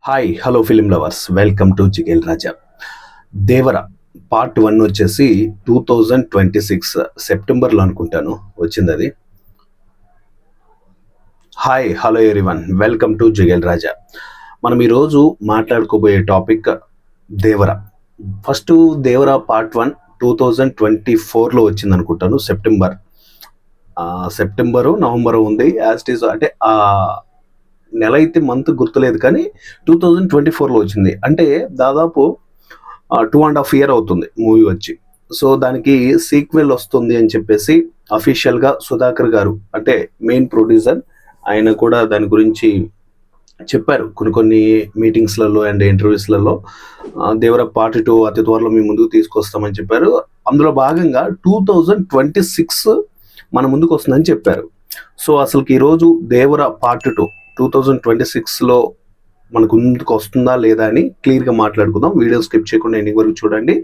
Hi hello film lovers, welcome to Jigel Raja. Devara part 1 వచ్చేసి 2026 సెప్టెంబర్లో అనుకుంటాను వచ్చింది అది. Hi hello everyone, welcome to Jigel Raja. మనం ఈరోజు మాట్లాడుకోబోయే topic Devara. First Devara part 1 2024లో వచ్చింది అనుకుంటాను, సెప్టెంబరు నవంబరు ఉంది యాజ్ ఇట్ ఈస్. అంటే ఆ నెల అయితే మంత్ గుర్తులేదు, కానీ 2024లో వచ్చింది. అంటే దాదాపు 2.5 years అవుతుంది మూవీ వచ్చి. సో దానికి సీక్వెల్ వస్తుంది అని చెప్పేసి అఫీషియల్గా సుధాకర్ గారు, అంటే మెయిన్ ప్రొడ్యూసర్, ఆయన కూడా దాని గురించి చెప్పారు కొన్ని మీటింగ్స్లలో అండ్ ఇంటర్వ్యూస్లలో. దేవర పార్ట్ 2 అతి త్వరలో మీ ముందుకు తీసుకొస్తామని చెప్పారు. అందులో భాగంగా 2026 మన ముందుకు వస్తుందని చెప్పారు. సో అసలుకి ఈరోజు దేవర పార్ట్ 2 2026లో మనకు ముందుకు వస్తుందా లేదా అని క్లియర్గా మాట్లాడుకుందాం. వీడియో స్కిప్ చేయకుండా ఎన్ని వరకు చూడండి.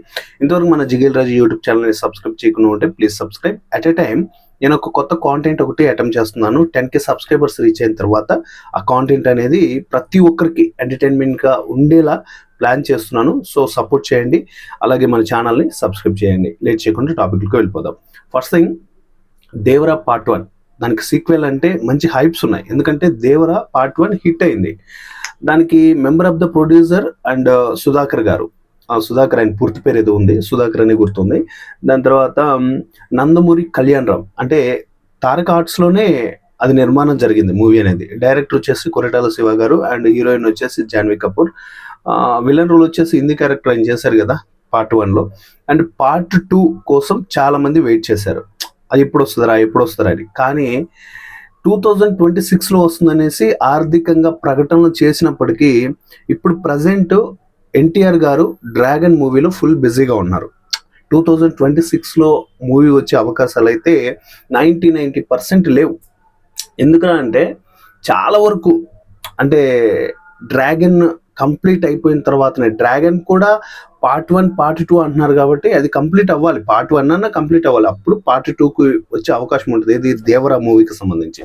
ఇంతవరకు మన జిగేల్ రాజు యూట్యూబ్ ఛానల్ని సబ్స్క్రైబ్ చేయకుండా ఉంటే please subscribe. At a time నేను ఒక కొత్త కాంటెంట్ ఒకటి అటెంప్ట్ చేస్తున్నాను. 10K సబ్స్క్రైబర్స్ రీచ్ అయిన తర్వాత ఆ కాంటెంట్ అనేది ప్రతి ఒక్కరికి ఎంటర్టైన్మెంట్గా ఉండేలా ప్లాన్ చేస్తున్నాను. సో సపోర్ట్ చేయండి, అలాగే మన ఛానల్ని సబ్స్క్రైబ్ చేయండి. లేట్ చేయకుండా టాపిక్కి వెళ్ళిపోదాం. ఫస్ట్ థింగ్, దేవర పార్ట్ 1 దానికి సీక్వెల్ అంటే మంచి హైప్స్ ఉన్నాయి. ఎందుకంటే దేవర పార్ట్ 1 హిట్ అయింది. దానికి member of the producer and Sudhakar గారు. సుధాకర్ ఆయన పూర్తి పేరు ఏదో ఉంది, సుధాకర్ అని గుర్తుంది. దాని తర్వాత నందమూరి కళ్యాణ్ రామ్, అంటే తారక ఆర్ట్స్లోనే అది నిర్మాణం జరిగింది మూవీ అనేది. డైరెక్టర్ వచ్చేసి కొరటాల శివ గారు అండ్ హీరోయిన్ వచ్చేసి జాన్వీ కపూర్. విలన్ రోల్ వచ్చేసి హిందీ క్యారెక్టర్ ఆయన చేశారు కదా పార్ట్ 1లో. అండ్ పార్ట్ 2 కోసం చాలా మంది వెయిట్ చేశారు, అది ఎప్పుడు వస్తుందా అని. కానీ 2026లో వస్తుందనేసి ఆర్థికంగా ప్రకటనలు చేసినప్పటికీ ఇప్పుడు ప్రజెంట్ ఎన్టీఆర్ గారు డ్రాగన్ మూవీలో ఫుల్ బిజీగా ఉన్నారు. 2026లో మూవీ వచ్చే అవకాశాలు అయితే 90% లేవు. ఎందుకంటే చాలా వరకు అంటే డ్రాగన్ కంప్లీట్ అయిపోయిన తర్వాతనే, డ్రాగన్ కూడా పార్ట్ 1 పార్ట్ 2 అంటున్నారు కాబట్టి అది కంప్లీట్ అవ్వాలి. పార్ట్ 1 అన్నా కంప్లీట్ అవ్వాలి, అప్పుడు పార్ట్ 2కు వచ్చే అవకాశం ఉంటుంది, ఇది దేవర మూవీకి సంబంధించి.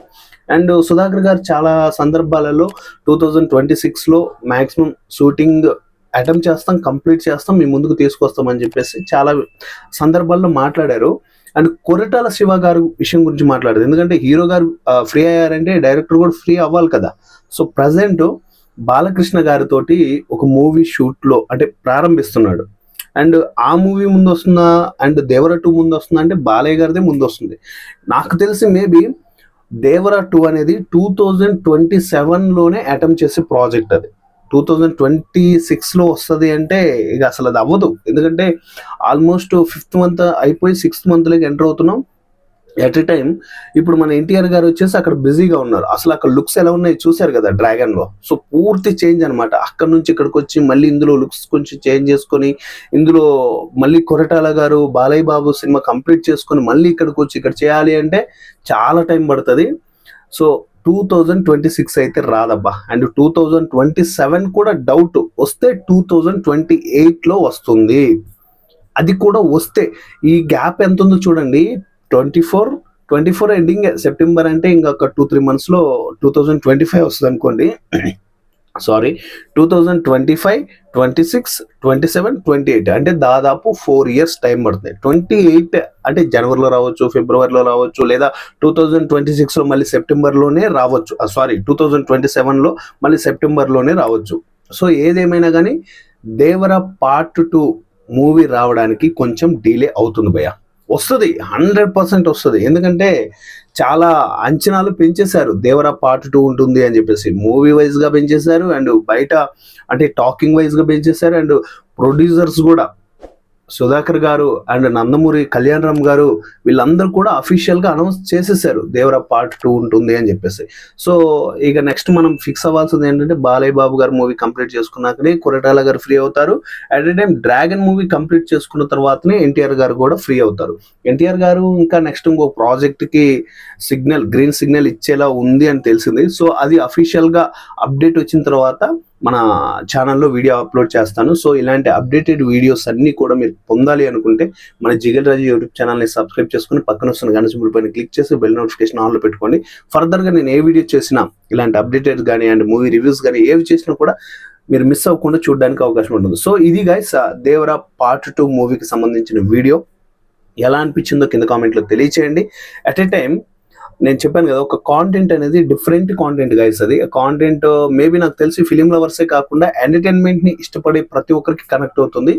అండ్ సుధాకర్ గారు చాలా సందర్భాలలో 2026లో మ్యాక్సిమం షూటింగ్ అటెంప్ట్ చేస్తాం, కంప్లీట్ చేస్తాం, మీ ముందుకు తీసుకొస్తామని చెప్పేసి చాలా సందర్భాల్లో మాట్లాడారు. అండ్ కొరటాల శివ గారు విషయం గురించి మాట్లాడారు. ఎందుకంటే హీరో గారు ఫ్రీ అయ్యారంటే డైరెక్టర్ కూడా ఫ్రీ అవ్వాలి కదా. సో ప్రజెంట్ బాలకృష్ణ గారితోటి ఒక మూవీ షూట్లో అంటే ప్రారంభిస్తున్నాడు. అండ్ ఆ మూవీ ముందు వస్తుందా అండ్ దేవర 2 ముందు వస్తుందా అంటే బాలయ్య గారిదే ముందు వస్తుంది. నాకు తెలిసి మేబీ దేవర 2 అనేది 2027లోనే అటెంప్ట్ చేసే ప్రాజెక్ట్. అది 2026లో వస్తుంది అంటే ఇక అసలు అది అవ్వదు. ఎందుకంటే ఆల్మోస్ట్ 5th month అయిపోయి 6th monthలోకి ఎంటర్ అవుతున్నాం. ఎట్ ఎ టైం ఇప్పుడు మన ఎన్టీఆర్ గారు వచ్చేసి అక్కడ బిజీగా ఉన్నారు. అసలు అక్కడ లుక్స్ ఎలా ఉన్నాయి చూశారు కదా డ్రాగన్లో. సో పూర్తి చేంజ్ అనమాట. అక్కడ నుంచి ఇక్కడికి వచ్చి మళ్ళీ ఇందులో లుక్స్ కొంచెం చేంజ్ చేసుకొని, ఇందులో మళ్ళీ కొరటాల గారు బాలయ్య బాబు సినిమా కంప్లీట్ చేసుకొని మళ్ళీ ఇక్కడికి వచ్చి ఇక్కడ చేయాలి అంటే చాలా టైం పడుతుంది. సో 2026 అయితే రాదబ్బా. అండ్ 2027 కూడా డౌట్, వస్తే 2028లో వస్తుంది. అది కూడా వస్తే ఈ గ్యాప్ ఎంత ఉందో చూడండి. 24 ఎండింగ్ సెప్టెంబర్ అంటే ఇంకొక 2-3 monthsలో 2025 వస్తుంది అనుకోండి. సారీ, 2025, 26, 27, 28 అంటే దాదాపు 4 years టైం పడుతుంది. 28 అంటే జనవరిలో రావచ్చు, ఫిబ్రవరిలో రావచ్చు, లేదా 2026లో మళ్ళీ సెప్టెంబర్లోనే రావచ్చు. 2027లో మళ్ళీ సెప్టెంబర్లోనే రావచ్చు. సో ఏదేమైనా కానీ దేవర పార్ట్ 2 మూవీ రావడానికి కొంచెం డిలే అవుతుంది భయ్య. వస్తుంది, 100% వస్తుంది. ఎందుకంటే చాలా అంచనాలు పెంచేశారు, దేవర పార్ట్ 2 ఉంటుంది అని చెప్పేసి. మూవీ వైజ్గా పెంచేశారు అండ్ బయట అంటే టాకింగ్ వైజ్గా పెంచేశారు. అండ్ ప్రొడ్యూసర్స్ కూడా సుధాకర్ గారు అండ్ నందమూరి కళ్యాణ్ రామ్ గారు వీళ్ళందరూ కూడా అఫీషియల్గా అనౌన్స్ చేసేసారు దేవర పార్ట్ 2 ఉంటుంది అని చెప్పేసి. సో ఇక నెక్స్ట్ మనం ఫిక్స్ అవ్వాల్సింది ఏంటంటే బాలయ్య బాబు గారు మూవీ కంప్లీట్ చేసుకున్నాకనే కొరటాల గారు ఫ్రీ అవుతారు. At a time dragon movie complete చేసుకున్న తర్వాతనే ఎన్టీఆర్ గారు కూడా ఫ్రీ అవుతారు. ఎన్టీఆర్ గారు ఇంకా నెక్స్ట్ ఇంకో ప్రాజెక్ట్కి గ్రీన్ సిగ్నల్ ఇచ్చేలా ఉంది అని తెలిసింది. సో అది అఫీషియల్గా అప్డేట్ వచ్చిన తర్వాత మన ఛానల్లో వీడియో అప్లోడ్ చేస్తాను. సో ఇలాంటి అప్డేటెడ్ వీడియోస్ అన్నీ కూడా మీరు పొందాలి అనుకుంటే మన జిగేల్ రాజు యూట్యూబ్ ఛానల్ని సబ్స్క్రైబ్ చేసుకుని పక్కన వస్తున్న గంట సింబల్ పైన క్లిక్ చేసి బెల్ నోటిఫికేషన్ ఆన్లో పెట్టుకోండి. ఫర్దర్గా నేను ఏ వీడియో చేసినా ఇలాంటి అప్డేటెడ్ కానీ అండ్ మూవీ రివ్యూస్ కానీ ఏవి చేసినా కూడా మీరు మిస్ అవ్వకుండా చూడడానికి అవకాశం ఉంటుంది. సో ఇది గైస్ దేవరా పార్ట్ 2 మూవీకి సంబంధించిన వీడియో. ఎలా అనిపించిందో కింద కామెంట్లో తెలియచేయండి. అట్ ఏ టైం నేను చెప్పాను కదా, ఒక కాంటెంట్ అనేది డిఫరెంట్ కాంటెంట్ గైస్. అది కాంటెంట్ మేబీ నాకు తెలిసి ఫిలిం లవర్సే కాకుండా ఎంటర్టైన్మెంట్ని ఇష్టపడే ప్రతి ఒక్కరికి కనెక్ట్ అవుతుంది.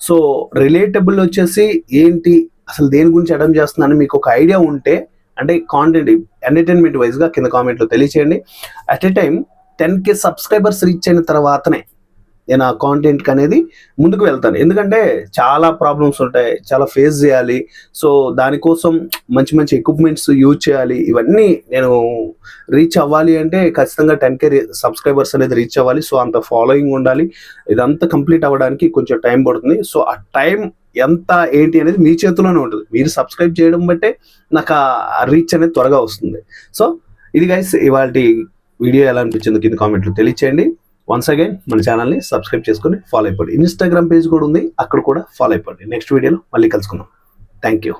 సో రిలేటబుల్ వచ్చేసి ఏంటి, అసలు దేని గురించి అటెంప్ట్ చేస్తున్నాను మీకు ఒక ఐడియా ఉంటే, అంటే కాంటెంట్ ఎంటర్టైన్మెంట్ వైజ్గా కింద కామెంట్లో తెలియచేయండి. At a time 10K subscribers reach అయిన తర్వాతనే నేను ఆ కాంటెంట్కి అనేది ముందుకు వెళ్తాను. ఎందుకంటే చాలా ప్రాబ్లమ్స్ ఉంటాయి, చాలా ఫేస్ చేయాలి. సో దానికోసం మంచి మంచి ఎక్విప్మెంట్స్ యూజ్ చేయాలి. ఇవన్నీ నేను రీచ్ అవ్వాలి అంటే ఖచ్చితంగా 10K సబ్స్క్రైబర్స్ అనేది రీచ్ అవ్వాలి. సో అంత ఫాలోయింగ్ ఉండాలి. ఇదంతా కంప్లీట్ అవ్వడానికి కొంచెం టైం పడుతుంది. సో ఆ టైం ఎంత ఏంటి అనేది మీ చేతిలోనే ఉంటుంది. మీరు సబ్స్క్రైబ్ చేయడం బట్టే నాకు ఆ రీచ్ అనేది త్వరగా వస్తుంది. సో ఇది గైస్ ఇవాళ వీడియో ఎలా అనిపించిందో కింద కామెంట్లో తెలియచేయండి. వన్స్ అగైన్ మన ఛానల్ని సబ్స్క్రైబ్ చేసుకొని ఫాలో అయిపోండి. ఇన్స్టాగ్రామ్ పేజ్ కూడా ఉంది, అక్కడ కూడా ఫాలో అయిపోండి. నెక్స్ట్ వీడియోలో మళ్ళీ కలుసుకుందాం. Thank you.